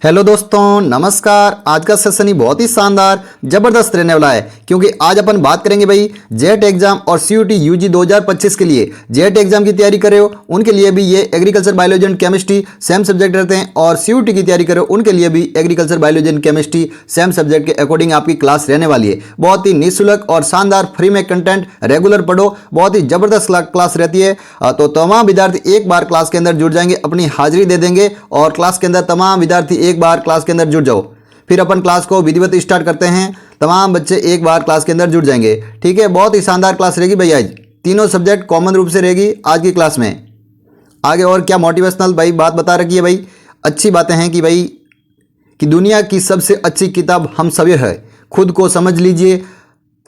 Hello दोस्तों, नमस्कार। आज का सेशन ही बहुत ही शानदार जबरदस्त रहने वाला है, क्योंकि आज अपन बात करेंगे भाई जेट एग्जाम और सीयूटी यूजी 2025 के लिए। जेट एग्जाम की तैयारी कर रहे हो उनके लिए भी ये agriculture, biology and chemistry same subject रहते हैं, और सीयूटी की तैयारी कर रहे हो उनके लिए भी agriculture, biology and chemistry same subject के अकॉर्डिंग आपकी क्लास रहने वाली है। बहुत ही निःशुल्क और शानदार फ्री में कंटेंट, रेगुलर पढ़ो, बहुत ही जबरदस्त क्लास रहती है। तो तमाम विद्यार्थी एक बार क्लास के अंदर जुड़ जाएंगे, अपनी हाजिरी दे देंगे, और क्लास के अंदर तमाम विद्यार्थी एक बार क्लास के अंदर जुड़ जाओ। फिर अपन क्लास को विधिवत स्टार्ट करते हैं। तमाम बच्चे एक बार क्लास के अंदर जुड़ जाएंगे, ठीक है। बहुत ही शानदार क्लास रहेगी भाई। आज तीनों सब्जेक्ट कॉमन रूप से रहेगी आज की क्लास में। आगे और क्या मोटिवेशनल भाई बात बता रखी है भाई। अच्छी बातें हैं कि भाई कि दुनिया की सबसे अच्छी किताब हम सभी है। खुद को समझ लीजिए,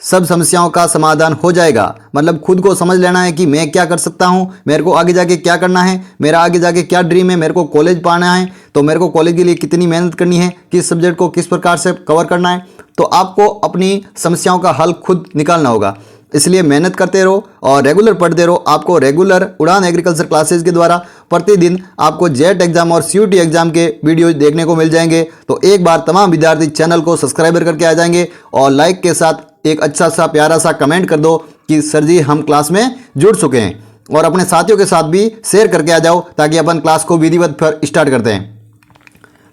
सब समस्याओं का समाधान हो जाएगा। मतलब खुद को समझ लेना है कि मैं क्या कर सकता हूं, मेरे को आगे जाके क्या करना है, मेरा आगे जाके क्या ड्रीम है, मेरे को कॉलेज पाना है तो मेरे को कॉलेज के लिए कितनी मेहनत करनी है, किस सब्जेक्ट को किस प्रकार से कवर करना है। तो आपको अपनी समस्याओं का हल खुद निकालना होगा। इसलिए मेहनत करते रहो और रेगुलर पढ़ते रहो। आपको रेगुलर उड़ान एग्रीकल्चर क्लासेज के द्वारा प्रतिदिन आपको जेट एग्जाम और सीयूटी एग्जाम के वीडियो देखने को मिल जाएंगे। तो एक बार तमाम विद्यार्थी चैनल को सब्सक्राइबर करके आ जाएंगे, और लाइक के साथ एक अच्छा सा प्यारा सा कमेंट कर दो कि सर जी हम क्लास में जुड़ चुके हैं, और अपने साथियों के साथ भी शेयर करके आ जाओ, ताकि अपन क्लास को विधिवत फिर स्टार्ट करते हैं।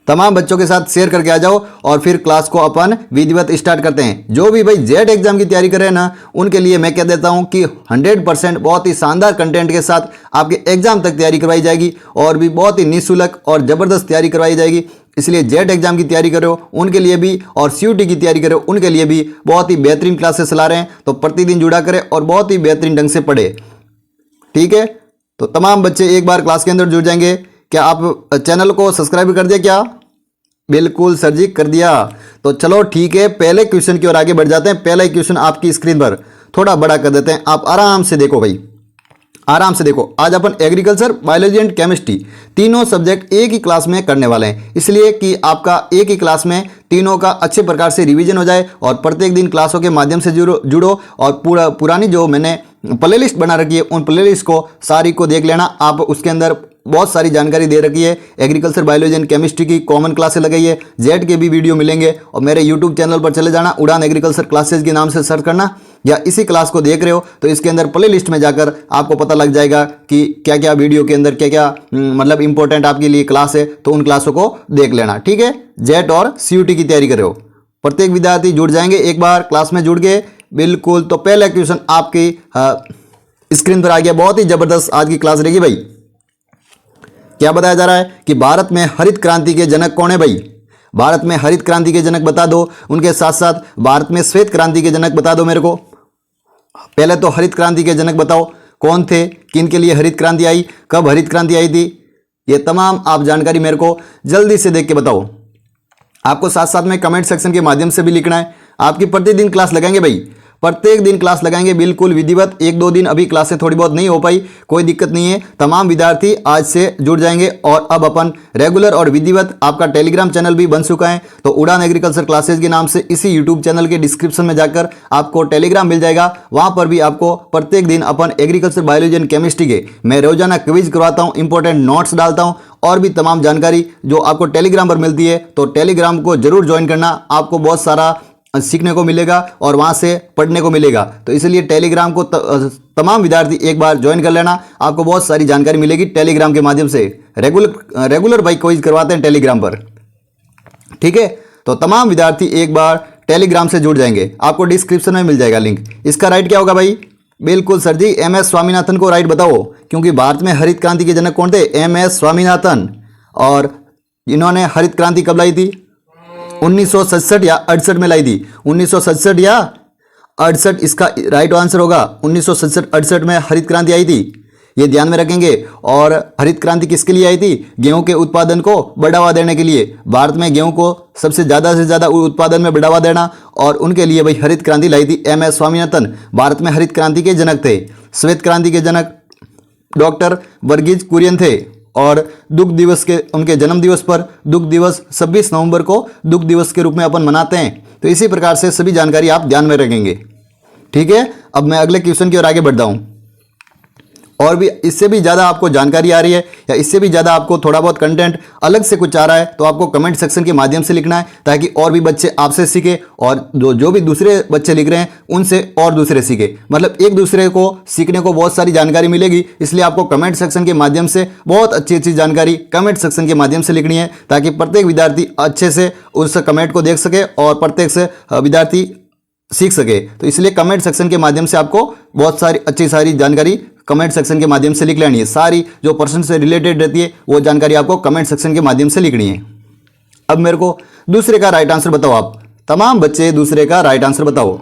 तमाम बच्चों के साथ शेयर करके आ जाओ और फिर क्लास को अपन विधिवत स्टार्ट करते हैं। जो भी भाई जेट एग्जाम की तैयारी कर रहे हैं ना, उनके लिए मैं कह देता हूं कि 100% बहुत ही शानदार कंटेंट के साथ आपके एग्जाम तक तैयारी करवाई जाएगी, और भी बहुत ही निःशुल्क और जबरदस्त तैयारी करवाई जाएगी। इसलिए जेट एग्जाम की तैयारी कर रहे हो उनके लिए भी, और सीयूटी की तैयारी कर रहे हो उनके लिए भी बहुत ही बेहतरीन क्लासेस चला रहे हैं। तो प्रतिदिन जुड़ा करें और बहुत ही बेहतरीन ढंग से पढ़े, ठीक है। तो तमाम बच्चे एक बार क्लास के अंदर जुड़ जाएंगे। क्या आप चैनल को सब्सक्राइब कर दिया क्या? बिल्कुल सर जी कर दिया। तो चलो ठीक है, पहले क्वेश्चन की ओर आगे बढ़ जाते हैं। पहला क्वेश्चन आपकी स्क्रीन पर थोड़ा बड़ा कर देते हैं, आप आराम से देखो भाई, आराम से देखो। आज अपन एग्रीकल्चर, बायोलॉजी एंड केमिस्ट्री तीनों सब्जेक्ट एक ही क्लास में करने वाले हैं, इसलिए कि आपका एक ही क्लास में तीनों का अच्छे प्रकार से रिवीजन हो जाए, और प्रत्येक दिन क्लासों के माध्यम से जुड़ो और पुरानी जो मैंने प्लेलिस्ट बना रखी है उन प्लेलिस्ट को सारी को देख लेना आप। उसके अंदर बहुत सारी जानकारी दे रखी है। एग्रीकल्चर, बायोलॉजी एंड केमिस्ट्री की कॉमन क्लासेस लगाई है, जेट के भी वीडियो मिलेंगे। और मेरे यूट्यूब चैनल पर चले जाना, उड़ान एग्रीकल्चर क्लासेस के नाम से सर्च करना, या इसी क्लास को देख रहे हो तो इसके अंदर प्ले लिस्ट में जाकर आपको पता लग जाएगा कि क्या क्या वीडियो के अंदर क्या क्या मतलब इंपॉर्टेंट आपके लिए क्लास है। तो उन क्लासों को देख लेना, ठीक है। जेट और सीयूटी की तैयारी कर रहे हो, प्रत्येक विद्यार्थी जुड़ जाएंगे एक बार क्लास में जुड़ गए, बिल्कुल। तो पहला क्वेश्चन आपकी स्क्रीन पर आ गया। बहुत ही जबरदस्त आज की क्लास रहेगी भाई। क्या बताया जा रहा है कि भारत में हरित क्रांति के जनक कौन है भाई? भारत में हरित क्रांति के जनक बता दो, उनके साथ साथ भारत में श्वेत क्रांति के जनक बता दो मेरे को। पहले तो हरित क्रांति के जनक बताओ कौन थे, किन के लिए हरित क्रांति आई, कब हरित क्रांति आई थी, ये तमाम आप जानकारी मेरे को जल्दी से देख के बताओ। आपको साथ साथ में कमेंट सेक्शन के माध्यम से भी लिखना है। आपकी प्रतिदिन क्लास लगाएंगे भाई, प्रत्येक दिन क्लास लगाएंगे, बिल्कुल विधिवत। एक दो दिन अभी क्लासें थोड़ी बहुत नहीं हो पाई, कोई दिक्कत नहीं है। तमाम विद्यार्थी आज से जुड़ जाएंगे, और अब अपन रेगुलर और विधिवत आपका टेलीग्राम चैनल भी बन चुका है। तो उड़ान एग्रीकल्चर क्लासेज के नाम से इसी यूट्यूब चैनल के डिस्क्रिप्शन में जाकर आपको टेलीग्राम मिल जाएगा। वहां पर भी आपको प्रत्येक दिन अपन एग्रीकल्चर, बायोलॉजी एंड केमिस्ट्री के मैं रोजाना क्विज करवाता हूँ, इंपॉर्टेंट नोट्स डालता हूँ, और भी तमाम जानकारी जो आपको टेलीग्राम पर मिलती है। तो टेलीग्राम को जरूर ज्वाइन करना, आपको बहुत सारा सीखने को मिलेगा और वहां से पढ़ने को मिलेगा। तो इसलिए टेलीग्राम को तमाम विद्यार्थी एक बार ज्वाइन कर लेना, आपको बहुत सारी जानकारी मिलेगी टेलीग्राम के माध्यम से। रेगुलर भाई क्विज करवाते हैं टेलीग्राम पर, ठीक है। तो तमाम विद्यार्थी एक बार टेलीग्राम से जुड़ जाएंगे, आपको डिस्क्रिप्शन में मिल जाएगा लिंक। इसका राइट क्या होगा भाई? बिल्कुल सर जी, MS स्वामीनाथन को राइट बताओ, क्योंकि भारत में हरित क्रांति के जनक कौन थे? MS स्वामीनाथन। और इन्होंने हरित क्रांति कब लाई थी? 1967 या 68 में लाई थी। 1967 या 68 इसका राइट आंसर होगा। 1967-68 में हरित क्रांति आई थी, ये ध्यान में रखेंगे। और हरित क्रांति किसके लिए आई थी? गेहूं के उत्पादन को बढ़ावा देने के लिए। भारत में गेहूं को सबसे ज़्यादा उत्पादन में बढ़ावा देना, और उनके लिए भाई हरित क्रांति लाई थी। MS स्वामीनाथन भारत में हरित क्रांति के जनक थे। श्वेत क्रांति के जनक डॉक्टर वर्गीज कुरियन थे, और दुग्ध दिवस के उनके जन्म दिवस पर दुग्ध दिवस 26 नवंबर को दुग्ध दिवस के रूप में अपन मनाते हैं। तो इसी प्रकार से सभी जानकारी आप ध्यान में रखेंगे, ठीक है। अब मैं अगले क्वेश्चन की ओर आगे बढ़ता हूं। और भी इससे भी ज़्यादा आपको जानकारी आ रही है या इससे भी ज़्यादा आपको थोड़ा बहुत कंटेंट अलग से कुछ आ रहा है तो आपको कमेंट सेक्शन के माध्यम से लिखना है, ताकि और भी बच्चे आपसे सीखें और जो भी दूसरे बच्चे लिख रहे हैं उनसे और दूसरे सीखें। मतलब एक दूसरे को सीखने को बहुत सारी जानकारी मिलेगी, इसलिए आपको कमेंट सेक्शन के माध्यम से बहुत अच्छी अच्छी जानकारी कमेंट सेक्शन के माध्यम से लिखनी है, ताकि प्रत्येक विद्यार्थी अच्छे से उस कमेंट को देख सके और प्रत्येक से विद्यार्थी सीख सके। तो इसलिए कमेंट सेक्शन के माध्यम से आपको बहुत सारी अच्छी सारी जानकारी कमेंट सेक्शन के माध्यम से लिख लेनी है। सारी जो प्रश्न से रिलेटेड रहती है वो जानकारी आपको कमेंट सेक्शन के माध्यम से लिखनी है। अब मेरे को दूसरे का राइट आंसर बताओ। आप तमाम बच्चे दूसरे का राइट आंसर बताओ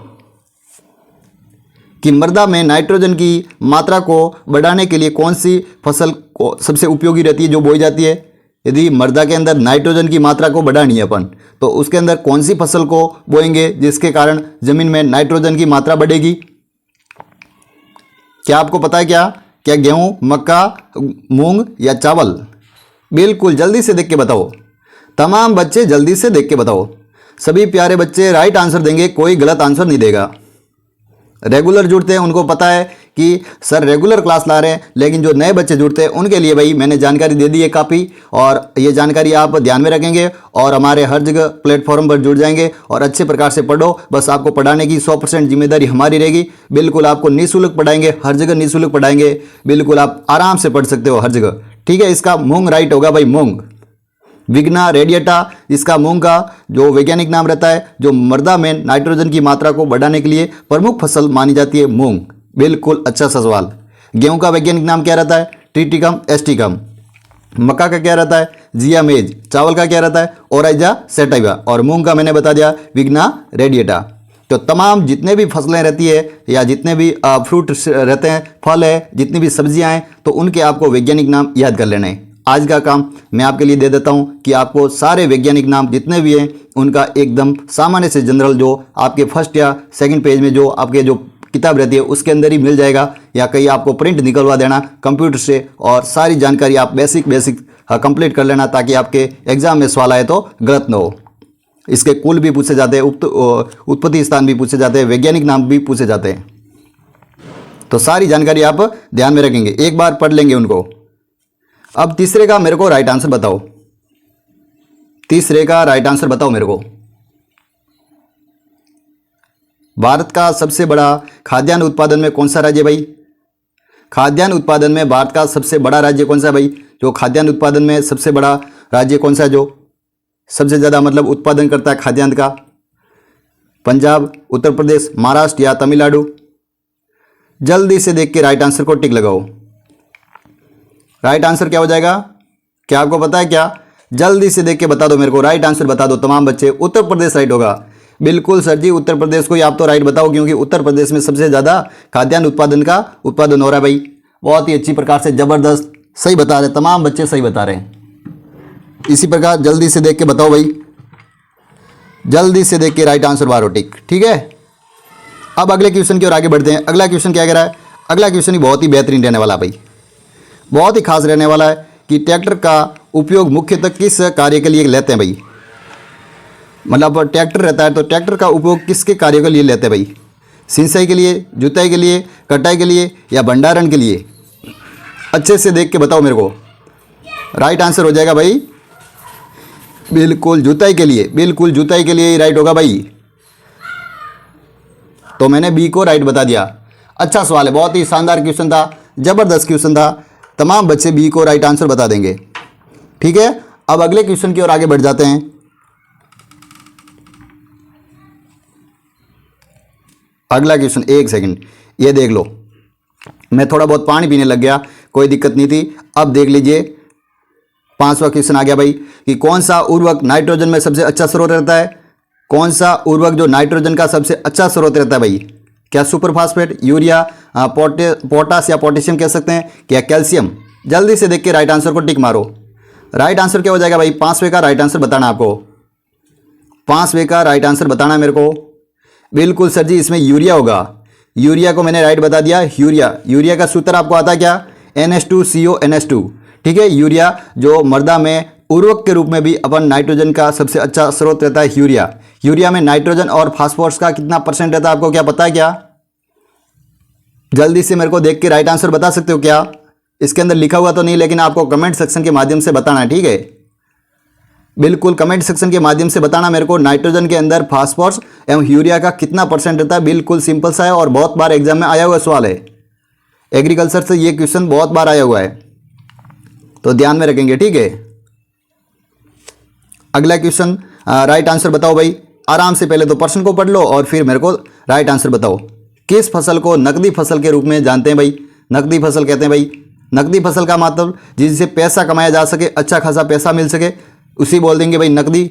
कि मृदा में नाइट्रोजन की मात्रा को बढ़ाने के लिए कौन सी फसल को सबसे उपयोगी रहती है जो बोई जाती है। यदि मृदा के अंदर नाइट्रोजन की मात्रा को बढ़ानी है अपन, तो उसके अंदर कौन सी फसल को बोएंगे जिसके कारण जमीन में नाइट्रोजन की मात्रा बढ़ेगी। क्या आपको पता है? क्या गेहूं, मक्का, मूंग या चावल? बिल्कुल जल्दी से देख के बताओ। तमाम बच्चे जल्दी से देख के बताओ। सभी प्यारे बच्चे राइट आंसर देंगे, कोई गलत आंसर नहीं देगा। रेगुलर जुड़ते हैं उनको पता है कि सर रेगुलर क्लास ला रहे हैं, लेकिन जो नए बच्चे जुड़ते हैं उनके लिए भाई मैंने जानकारी दे दी है काफ़ी, और ये जानकारी आप ध्यान में रखेंगे और हमारे हर जगह प्लेटफॉर्म पर जुड़ जाएंगे और अच्छे प्रकार से पढ़ो। बस आपको पढ़ाने की 100% जिम्मेदारी हमारी रहेगी। बिल्कुल आपको निःशुल्क पढ़ाएंगे, हर जगह निःशुल्क पढ़ाएंगे। बिल्कुल आप आराम से पढ़ सकते हो हर जगह। ठीक है, इसका मूंग राइट होगा भाई, मूंग। विग्ना रेडिएटा इसका मूंग का जो वैज्ञानिक नाम रहता है, जो मृदा में नाइट्रोजन की मात्रा को बढ़ाने के लिए प्रमुख फसल मानी जाती है, मूंग। बिल्कुल अच्छा सा सवाल। गेहूं का वैज्ञानिक नाम क्या रहता है? ट्रिटिकम एस्टिकम। मक्का का क्या रहता है? जिया मेज। चावल का क्या रहता है? Oryza sativa. और मूंग का मैंने बता दिया, विग्ना रेडिएटा। तो तमाम जितने भी फसलें रहती है या जितने भी फ्रूट रहते हैं, फल है, जितनी भी सब्जियां हैं, तो उनके आपको वैज्ञानिक नाम याद कर लेने हैं। आज का काम मैं आपके लिए दे देता हूं कि आपको सारे वैज्ञानिक नाम जितने भी हैं उनका एकदम सामान्य से जनरल जो आपके फर्स्ट या सेकंड पेज में जो आपके जो किताब रहती है उसके अंदर ही मिल जाएगा, या कहीं आपको प्रिंट निकलवा देना कंप्यूटर से, और सारी जानकारी आप बेसिक कंप्लीट कर लेना, ताकि आपके एग्जाम में सवाल आए तो गलत ना हो। इसके कुल भी पूछे जाते हैं, उत्पत्ति स्थान भी पूछे जाते हैं, वैज्ञानिक नाम भी पूछे जाते हैं। तो सारी जानकारी आप ध्यान में रखेंगे, एक बार पढ़ लेंगे उनको। अब तीसरे का मेरे को राइट आंसर बताओ। तीसरे का राइट आंसर बताओ मेरे को। भारत का सबसे बड़ा खाद्यान्न उत्पादन में कौन सा राज्य भाई? खाद्यान्न उत्पादन में भारत का सबसे बड़ा राज्य कौन सा भाई? जो खाद्यान्न उत्पादन में सबसे बड़ा राज्य कौन सा है, जो सबसे ज़्यादा मतलब उत्पादन करता है खाद्यान्न का? पंजाब, उत्तर प्रदेश, महाराष्ट्र या तमिलनाडु? जल्दी से देख के राइट आंसर को टिक लगाओ। राइट आंसर क्या हो जाएगा? क्या आपको पता है? क्या जल्दी से देख के बता दो मेरे को, राइट आंसर बता दो तमाम बच्चे। उत्तर प्रदेश राइट होगा। बिल्कुल सर जी, उत्तर प्रदेश को ही आप तो राइट बताओ, क्योंकि उत्तर प्रदेश में सबसे ज़्यादा खाद्यान्न उत्पादन हो रहा है भाई। बहुत ही अच्छी प्रकार से, ज़बरदस्त, सही बता रहे, तमाम बच्चे सही बता रहे हैं। इसी प्रकार जल्दी से देख के बताओ भाई, जल्दी से देख के राइट आंसर मारो टिक। ठीक है, अब अगले क्वेश्चन की ओर आगे बढ़ते हैं। अगला क्वेश्चन क्या कह रहा है? अगला क्वेश्चन ही बहुत ही बेहतरीन रहने वाला भाई, बहुत ही खास रहने वाला है कि ट्रैक्टर का उपयोग मुख्यतः किस कार्य के लिए लेते हैं भाई? मतलब ट्रैक्टर रहता है तो ट्रैक्टर का उपयोग किसके कार्य के लिए लेते हैं भाई? सिंचाई के लिए, जुताई के लिए, कटाई के लिए या भंडारण के लिए? अच्छे से देख के बताओ मेरे को। राइट आंसर हो जाएगा भाई बिल्कुल जुताई के लिए, बिल्कुल जुताई के लिए ही राइट होगा भाई। तो मैंने बी को राइट बता दिया। अच्छा सवाल है, बहुत ही शानदार क्वेश्चन था, जबरदस्त क्वेश्चन था। तमाम बच्चे बी को राइट आंसर बता देंगे। ठीक है, अब अगले क्वेश्चन की ओर आगे बढ़ जाते हैं। अगला क्वेश्चन, एक सेकंड ये देख लो, मैं थोड़ा बहुत पानी पीने लग गया, कोई दिक्कत नहीं थी। अब देख लीजिए, 5वां क्वेश्चन आ गया भाई कि कौन सा उर्वरक नाइट्रोजन में सबसे अच्छा स्रोत रहता है? कौन सा उर्वरक जो नाइट्रोजन का सबसे अच्छा स्रोत रहता है भाई? क्या सुपर फास्फेट, यूरिया, पोटास या पोटेशियम कह सकते हैं, क्या कैल्शियम? जल्दी से देख के राइट आंसर को टिक मारो। राइट आंसर क्या हो जाएगा भाई? 5वें का राइट आंसर बताना आपको। 5वें का राइट आंसर बताना है मेरे को। बिल्कुल सर जी, इसमें यूरिया होगा। यूरिया को मैंने राइट बता दिया। यूरिया का सूत्र आपको आता है क्या? NH2CONH2। ठीक है, यूरिया जो मृदा में उर्वरक के रूप में भी अपन नाइट्रोजन का सबसे अच्छा स्रोत रहता है यूरिया। यूरिया में नाइट्रोजन और फास्फोरस का कितना % रहता है आपको क्या पता है क्या? जल्दी से मेरे को देख के राइट आंसर बता सकते हो क्या? इसके अंदर लिखा हुआ तो नहीं, लेकिन आपको कमेंट सेक्शन के माध्यम से बताना है, ठीक है? बिल्कुल कमेंट सेक्शन के माध्यम से बताना मेरे को नाइट्रोजन के अंदर फास्फोरस एवं यूरिया का कितना परसेंट रहता है। बिल्कुल सिंपल सा है और बहुत बार एग्जाम में आया हुआ सवाल है। एग्रीकल्चर से ये क्वेश्चन बहुत बार आया हुआ है, तो ध्यान में रखेंगे, ठीक है? अगला क्वेश्चन, राइट आंसर बताओ भाई। आराम से पहले तो प्रश्न को पढ़ लो और फिर मेरे को राइट आंसर बताओ। किस फसल को नकदी फसल के रूप में जानते हैं भाई? नकदी फसल कहते हैं भाई। नकदी फसल का मतलब जिससे पैसा कमाया जा सके, अच्छा खासा पैसा मिल सके, उसी बोल देंगे भाई नकदी।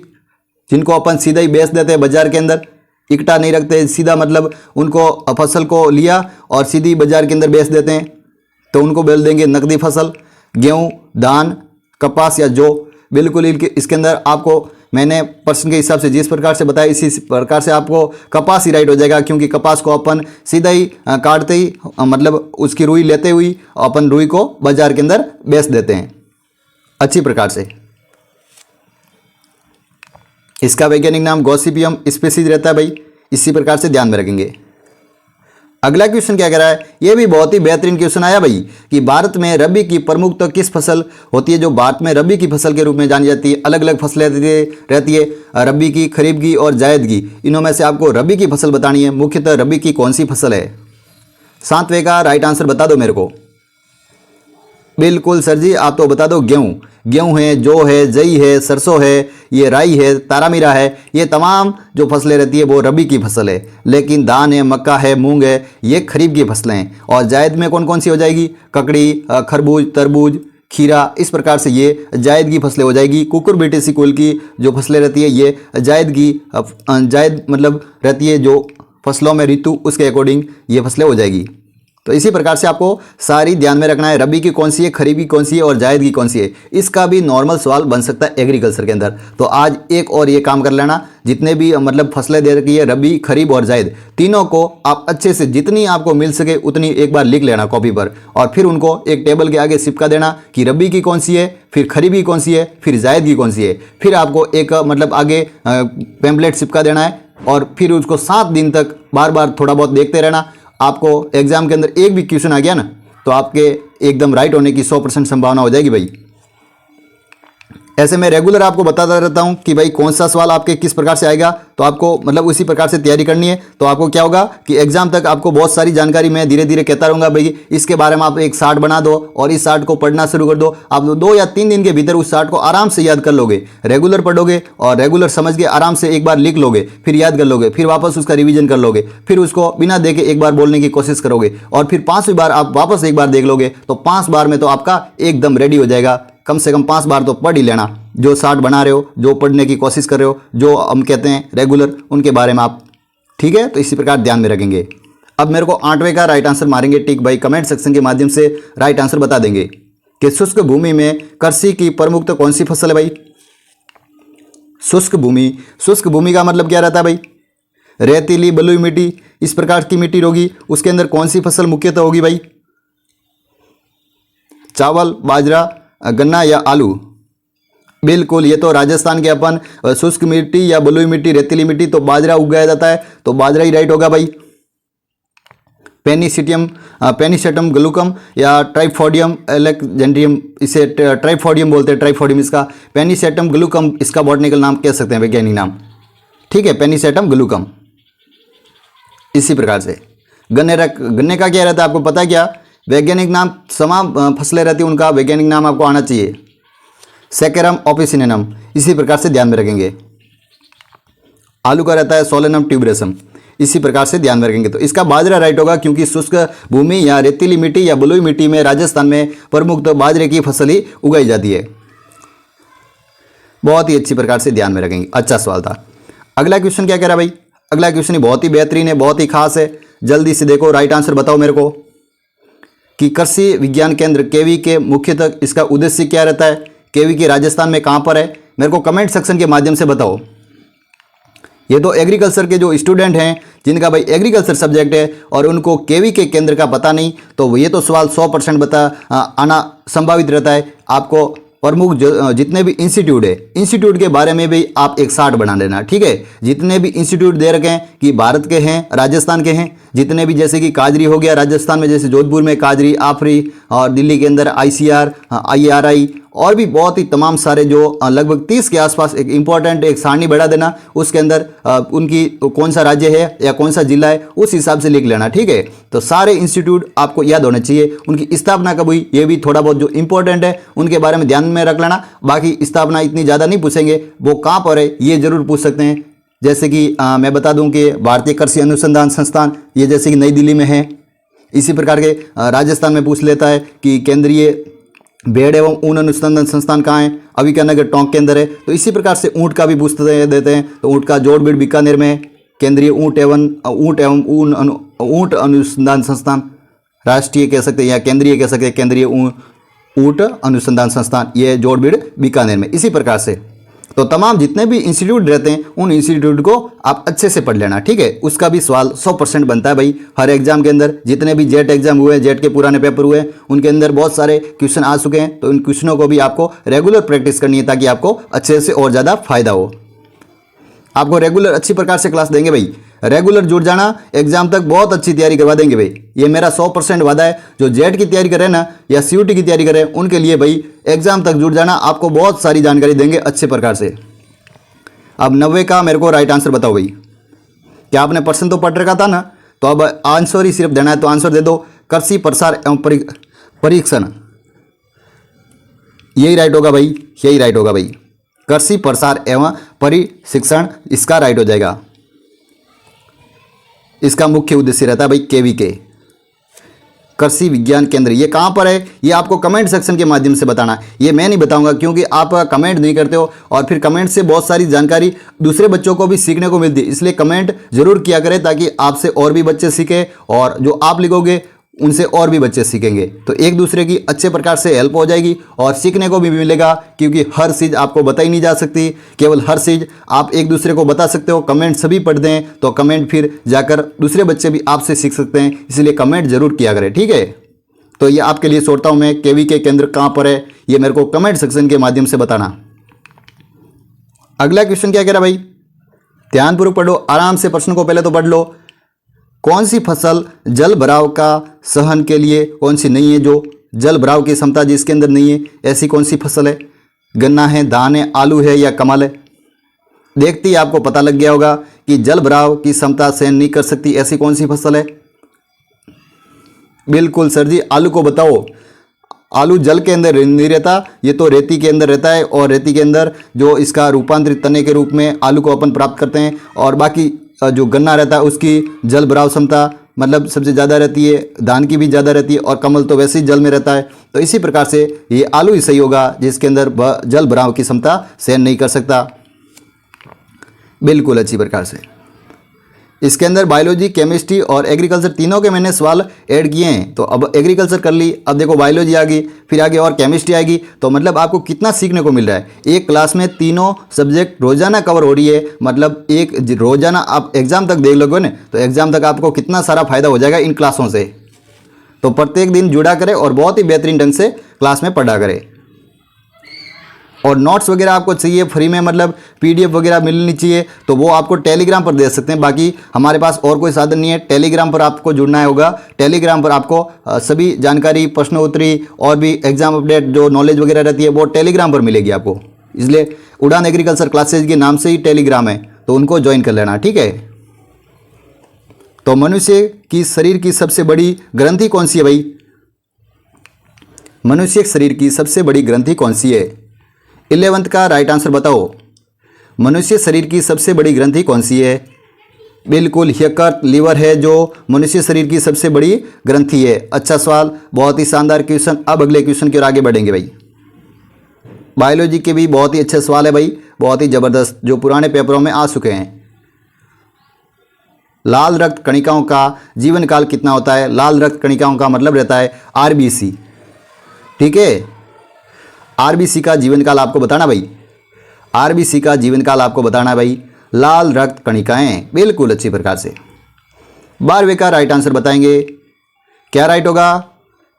जिनको अपन सीधा ही बेच देते हैं बाजार के अंदर, इकट्ठा नहीं रखते, सीधा मतलब उनको फसल को लिया और सीधी बाजार के अंदर बेच देते हैं, तो उनको बोल देंगे नकदी फसल। गेहूँ, धान, कपास या जौ, बिल्कुल इसके अंदर आपको मैंने प्रश्न के हिसाब से जिस प्रकार से बताया इसी प्रकार से आपको कपास ही राइट हो जाएगा, क्योंकि कपास को अपन सीधा ही काटते ही मतलब उसकी रुई लेते हुई अपन रुई को बाजार के अंदर बेच देते हैं अच्छी प्रकार से। इसका वैज्ञानिक नाम गॉसिपियम स्पीसीज रहता है भाई, इसी प्रकार से ध्यान में रखेंगे। अगला क्वेश्चन क्या कह रहा है? ये भी बहुत ही बेहतरीन क्वेश्चन आया भाई कि भारत में रबी की प्रमुख तो किस फसल होती है जो भारत में रबी की फसल के रूप में जानी जाती है? अलग अलग फसलें रहती है, रबी की, खरीफ की और जायद की। इनों में से आपको रबी की फसल बतानी है। मुख्यतः रबी की कौन सी फसल है? 7वें का राइट आंसर बता दो मेरे को। बिल्कुल सर जी, आप तो बता दो गेहूँ। गेहूँ है, जौ है, जई है, सरसों है, ये राई है, तारामीरा है, ये तमाम जो फसलें रहती है वो रबी की फसल है। लेकिन धान है, मक्का है, मूंग है, ये खरीफ की फसलें हैं। और जायद में कौन कौन सी हो जाएगी? ककड़ी, खरबूज, तरबूज, खीरा, इस प्रकार से ये जायद की फसलें हो जाएगी। कुकुरबिटेसी कुल की जो फसलें रहती है ये जायद की, जायद मतलब रहती है जो फसलों में ऋतु, उसके अकॉर्डिंग ये फसलें हो जाएगी। तो इसी प्रकार से आपको सारी ध्यान में रखना है, रबी की कौन सी है, खरीफ की कौन सी है और जायद की कौन सी है। इसका भी नॉर्मल सवाल बन सकता है एग्रीकल्चर के अंदर। तो आज एक और ये काम कर लेना, जितने भी मतलब फसलें दे रखी है रबी, खरीफ और जायद, तीनों को आप अच्छे से जितनी आपको मिल सके उतनी एक बार लिख लेना कॉपी पर, और फिर उनको एक टेबल के आगे चिपका देना कि रबी की कौन सी है, फिर खरीफ की कौन सी है, फिर जायद की कौन सी है। फिर आपको एक मतलब आगे पैम्पलेट चिपका देना है और फिर उसको 7 दिन तक बार बार थोड़ा बहुत देखते रहना। आपको एग्जाम के अंदर एक भी क्वेश्चन आ गया ना तो आपके एकदम राइट होने की 100% संभावना हो जाएगी भाई। ऐसे मैं रेगुलर आपको बताता रहता हूं कि भाई कौन सा सवाल आपके किस प्रकार से आएगा, तो आपको मतलब उसी प्रकार से तैयारी करनी है। तो आपको क्या होगा कि एग्जाम तक आपको बहुत सारी जानकारी मैं धीरे धीरे कहता रहूँगा भाई, इसके बारे में आप एक चार्ट बना दो और इस चार्ट को पढ़ना शुरू कर दो। आप 2 या 3 दिन के भीतर उस चार्ट को आराम से याद कर लोगे। रेगुलर पढ़ोगे और रेगुलर समझ के आराम से एक बार लिख लोगे, फिर याद कर लोगे, फिर वापस उसका रिविजन कर लोगे, फिर उसको बिना देखे एक बार बोलने की कोशिश करोगे और फिर 5वीं बार आप वापस एक बार देख लोगे, तो 5 बार में तो आपका एकदम रेडी हो जाएगा। कम से कम 5 बार तो पढ़ ही लेना। जो चार्ट बना रहे हो, जो पढ़ने की कोशिश कर रहे हो, जो हम कहते हैं रेगुलर, उनके बारे में आप, ठीक है? तो इसी प्रकार ध्यान में रखेंगे। अब मेरे को 8वें का राइट आंसर मारेंगे टिक भाई, कमेंट सेक्शन के माध्यम से राइट आंसर बता देंगे कि शुष्क भूमि में कृषि की प्रमुख तो कौन सी फसल है भाई? शुष्क भूमि, शुष्क भूमि का मतलब क्या रहता है भाई? रेतीली, बलुई मिट्टी, इस प्रकार की मिट्टी होगी। उसके अंदर कौन सी फसल मुख्यतः होगी भाई? चावल, बाजरा, गन्ना या आलू? बिल्कुल, ये तो राजस्थान के अपन शुष्क मिट्टी या बलुई मिट्टी, रेतीली मिट्टी, तो बाजरा उगाया जाता है, तो बाजरा ही राइट होगा भाई। पेनिसेटम गलुकम या ट्राइफोडियम एलेक्जेंड्रियम, इसे ट्राइफोडियम बोलते हैं, ट्राइफोडियम इसका। पेनिसेटम गलुकम इसका बॉटनिकल नाम कह सकते हैं, वैज्ञानिक नाम, ठीक है? पेनिसेटम गलुकम। इसी प्रकार से गन्ने का क्या रहता है आपको पता है क्या? वैज्ञानिक नाम, तमाम फसलें रहती हैं उनका वैज्ञानिक नाम आपको आना चाहिए, सेकेरम ऑपिसिनेनम, इसी प्रकार से ध्यान में रखेंगे। आलू का रहता है सोलेनम ट्यूबरेसम, इसी प्रकार से ध्यान में रखेंगे। तो इसका बाजरा राइट होगा, क्योंकि शुष्क भूमि या रेतीली मिट्टी या बलुई मिट्टी में राजस्थान में प्रमुख तो बाजरे की फसल ही उगाई जाती है। बहुत ही अच्छी प्रकार से ध्यान में रखेंगे, अच्छा सवाल था। अगला क्वेश्चन क्या कह रहा है भाई? अगला क्वेश्चन बहुत ही बेहतरीन है, बहुत ही खास है, जल्दी से देखो, राइट आंसर बताओ मेरे को कि कृषि विज्ञान केंद्र केवी के मुख्यतः इसका उद्देश्य क्या रहता है? केवी के राजस्थान में कहाँ पर है? मेरे को कमेंट सेक्शन के माध्यम से बताओ। ये तो एग्रीकल्चर के जो स्टूडेंट हैं जिनका भाई एग्रीकल्चर सब्जेक्ट है और उनको केवी के केंद्र का पता नहीं, तो ये तो सवाल 100% आना संभावित रहता है। आपको प्रमुख जितने भी इंस्टीट्यूट है, इंस्टीट्यूट के बारे में भी आप एक चार्ट बना लेना, ठीक है? जितने भी इंस्टीट्यूट दे रखे हैं कि भारत के हैं, राजस्थान के हैं, जितने भी जैसे कि काजरी हो गया राजस्थान में, जैसे जोधपुर में काजरी, आफरी, और दिल्ली के अंदर ICR, IRI, और भी बहुत ही तमाम सारे जो लगभग 30 के आसपास एक इंपॉर्टेंट एक सारणी बढ़ा देना, उसके अंदर उनकी कौन सा राज्य है या कौन सा जिला है उस हिसाब से लिख लेना। ठीक है, तो सारे इंस्टीट्यूट आपको याद होने चाहिए। उनकी स्थापना कब हुई ये भी थोड़ा बहुत जो इंपॉर्टेंट है उनके बारे में ध्यान में रख लेना। बाकी स्थापना इतनी ज़्यादा नहीं पूछेंगे, वो कहाँ पर है ये जरूर पूछ सकते हैं। जैसे कि मैं बता दूं कि भारतीय कृषि अनुसंधान संस्थान ये जैसे कि नई दिल्ली में है। इसी प्रकार के राजस्थान में पूछ लेता है कि केंद्रीय भेड़ एवं ऊन अनुसंधान संस्थान कहाँ है, अभी क्या नगर टोंक के अंदर है। तो इसी प्रकार से ऊँट का भी पूछते देते हैं, तो ऊँट का जोड़बीड़ बीकानेर में है। केंद्रीय ऊँट एवं ऊँट अनुसंधान संस्थान, राष्ट्रीय कह सकते हैं या केंद्रीय कह सकते हैं, केंद्रीय ऊँट अनुसंधान संस्थान ये जोड़बीड़ बीकानेर में। इसी प्रकार से तो तमाम जितने भी इंस्टीट्यूट रहते हैं उन इंस्टीट्यूट को आप अच्छे से पढ़ लेना। ठीक है, उसका भी सवाल 100% बनता है भाई हर एग्जाम के अंदर। जितने भी जेट एग्जाम हुए, जेट के पुराने पेपर हुए, उनके अंदर बहुत सारे क्वेश्चन आ चुके हैं। तो इन क्वेश्चनों को भी आपको रेगुलर प्रैक्टिस करनी है ताकि आपको अच्छे से और ज़्यादा फायदा हो। आपको रेगुलर अच्छी प्रकार से क्लास देंगे भाई, रेगुलर जुड़ जाना, एग्जाम तक बहुत अच्छी तैयारी करवा देंगे भाई। ये मेरा 100% वादा है। जो जेट की तैयारी करें ना या CUT की तैयारी करें उनके लिए भाई एग्जाम तक जुड़ जाना, आपको बहुत सारी जानकारी देंगे अच्छे प्रकार से। अब 90 का मेरे को राइट आंसर बताओ भाई। क्या आपने प्रश्न तो पढ़ रखा था ना, तो अब आंसर ही सिर्फ देना है, तो आंसर दे दो। कृषि प्रसार एवं परीक्षण, यही राइट होगा भाई, यही राइट होगा भाई। कृषि प्रसार एवं परिशिक्षण इसका राइट हो जाएगा। इसका मुख्य उद्देश्य रहता है भाई KVK, कृषि विज्ञान केंद्र। ये कहाँ पर है ये आपको कमेंट सेक्शन के माध्यम से बताना। ये मैं नहीं बताऊंगा क्योंकि आप कमेंट नहीं करते हो, और फिर कमेंट से बहुत सारी जानकारी दूसरे बच्चों को भी सीखने को मिलती है। इसलिए कमेंट जरूर किया करें ताकि आपसे और भी बच्चे सीखें, और जो आप लिखोगे उनसे और भी बच्चे सीखेंगे। तो एक दूसरे की अच्छे प्रकार से हेल्प हो जाएगी और सीखने को भी मिलेगा, क्योंकि हर चीज़ आपको बताई नहीं जा सकती। केवल हर चीज़ आप एक दूसरे को बता सकते हो। कमेंट सभी पढ़ दें तो कमेंट फिर जाकर दूसरे बच्चे भी आपसे सीख सकते हैं, इसलिए कमेंट जरूर किया करें। ठीक है, तो ये आपके लिए छोड़ता हूँ मैं। KVK केंद्र कहाँ पर है ये मेरे को कमेंट सेक्शन के माध्यम से बताना। अगला क्वेश्चन क्या कह रहा भाई, ध्यानपूर्वक पढ़ो, आराम से प्रश्न को पहले तो पढ़ लो। कौन सी फसल जल भराव का सहन के लिए कौन सी नहीं है, जो जल भराव की क्षमता जिसके अंदर नहीं है, ऐसी कौन सी फसल है? गन्ना है, धान है, आलू है या कमल है? देखते ही आपको पता लग गया होगा कि जल भराव की क्षमता सहन नहीं कर सकती ऐसी कौन सी फसल है। बिल्कुल सर जी, आलू को बताओ। आलू जल के अंदर नहीं रहता, ये तो रेती के अंदर रहता है, और रेती के अंदर जो इसका रूपांतरित तने के रूप में आलू को अपन प्राप्त करते हैं। और बाकी जो गन्ना रहता है उसकी जल भराव क्षमता मतलब सबसे ज़्यादा रहती है, धान की भी ज़्यादा रहती है, और कमल तो वैसे ही जल में रहता है। तो इसी प्रकार से ये आलू ही सही होगा जिसके अंदर जल भराव की क्षमता सहन नहीं कर सकता। बिल्कुल अच्छी प्रकार से इसके अंदर बायोलॉजी, केमिस्ट्री और एग्रीकल्चर तीनों के मैंने सवाल ऐड किए हैं। तो अब एग्रीकल्चर कर ली, अब देखो बायोलॉजी आ गई, फिर आगे और केमिस्ट्री आएगी। तो मतलब आपको कितना सीखने को मिल रहा है। एक क्लास में तीनों सब्जेक्ट रोजाना कवर हो रही है, मतलब एक रोजाना आप एग्जाम तक देख लोगे ना, तो एग्जाम तक आपको कितना सारा फायदा हो जाएगा इन क्लासों से। तो प्रत्येक दिन जुड़ा करें और बहुत ही बेहतरीन ढंग से क्लास में पढ़ा करें। और नोट्स वगैरह आपको चाहिए फ्री में, मतलब PDF वगैरह मिलनी चाहिए, तो वो आपको टेलीग्राम पर दे सकते हैं। बाकी हमारे पास और कोई साधन नहीं है, टेलीग्राम पर आपको जुड़ना होगा। टेलीग्राम पर आपको सभी जानकारी, प्रश्नोत्तरी और भी एग्जाम अपडेट जो नॉलेज वगैरह रहती है वो टेलीग्राम पर मिलेगी आपको। इसलिए उड़ान एग्रीकल्चर क्लासेज के नाम से ही टेलीग्राम है, तो उनको ज्वाइन कर लेना। ठीक है, तो मनुष्य की शरीर की सबसे बड़ी ग्रंथि कौन सी है भाई? मनुष्य शरीर की सबसे बड़ी ग्रंथि कौन सी है? 11th का राइट आंसर बताओ। मनुष्य शरीर की सबसे बड़ी ग्रंथि कौन सी है? बिल्कुल यकृत, लीवर है जो मनुष्य शरीर की सबसे बड़ी ग्रंथि है। अच्छा सवाल, बहुत ही शानदार क्वेश्चन। अब अगले क्वेश्चन की ओर आगे बढ़ेंगे भाई। बायोलॉजी के भी बहुत ही अच्छे सवाल है भाई, बहुत ही जबरदस्त, जो पुराने पेपरों में आ चुके हैं। लाल रक्त कणिकाओं का जीवन काल कितना होता है? लाल रक्त कणिकाओं का मतलब रहता है RBC। ठीक है, RBC का जीवन काल आपको बताना भाई। RBC का जीवन काल आपको बताना भाई। लाल रक्त कणिकाएं, बिल्कुल अच्छी प्रकार से। 12वें का राइट आंसर बताएंगे। क्या राइट होगा,